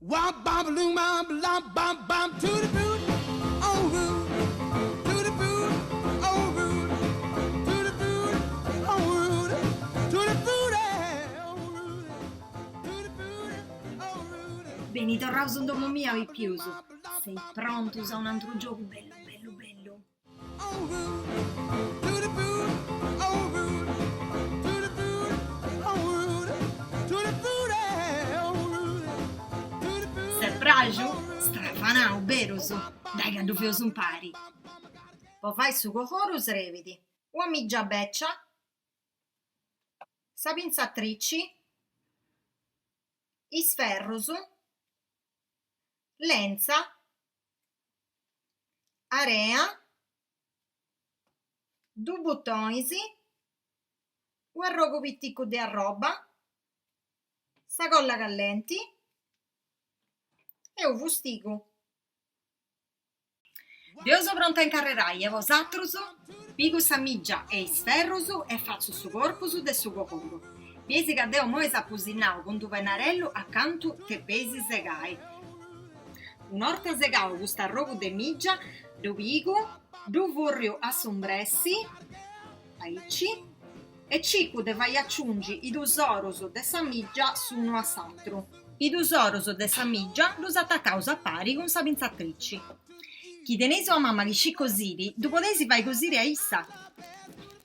Wop bop loom bop lop bop bop to the boot. Oh root to the boot. Oh root to the boot. Oh root to the boot. Oh root to the boot. Oh root. Benito Rauso domo mia vi piuso. Sei pronto a un altro gioco bello bello bello? Oh root to the boot. Oh root to the boot. Oh root to the boot. Oh root to the boot. Serbraggio? Strafanau, beroso. Dai che dovioso un pari. Poi fai su cocorus revidi. O amigia beccia. Sapinzatrici. Isferrosu. Lenza. Area. Du bottoisi. O arrogo pittico di arroba. Sacolla callenti. E o fustico. Dioso pronta in carreraia, vosatrusu, pigu samigia e isferrusu e faccio su corpusu de su cocoro. Piesi che deo moi sapusinau con du venarello accanto te pesi segai. Un'orta segau gusta rogu de migia, du pigu, du vorrio assompressi, aici, e cicu de vai aggiungi i dusorusu de samigia su uno a s'altro. I dusorusu de samigia dus attaccaus a pari con sa pinzatrici. Chi teneso a mamma che ci cosiri, du potesi vai cosire a issa.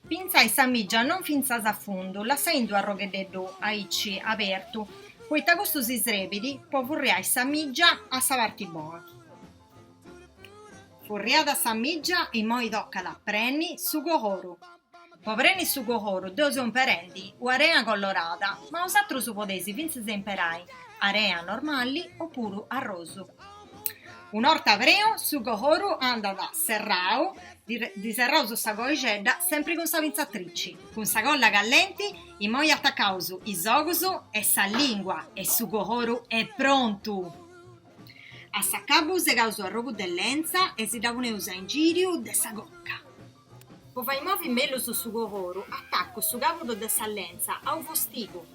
Pinzai samigia non finzas a fondo, lasciando a roghededdo a icci aperto, poiché questo si srepidi, può vorreai samigia a savarti buona. Forriata samigia e moi tocca la prenni su cocoro. Poi prendi su cocoro, due son perendi, o area colorata, ma usatro su potesi finza se imperai, area normali oppure arroso. Un'orta preo, su cocoro anda da serrao, di serrao su sa coicedda, sempre con sa pinzatrici, con sa colla callenti, e moi attaccausu i sogusu e sa lingua, e su cocoro è pronto. A sa cabu se causu arrogu de lenza e si da un'eusa in giro de sa cocca. Poi fai muovi mello su cocoro, attacco su capo de sa lenza a un fostico.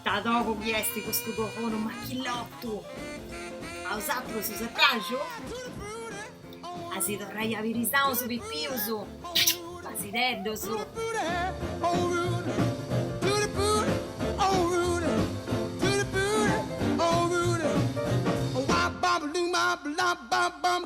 Da dopo chiesti questo cocoro, ma chi l'otto? Ha usato su serraggio? A si dovrei avere risao su pippiuso, ma si deddo su. Oh root to the boot. Oh root to the boot. Oh root. Wop bop loom bop lop bop bop.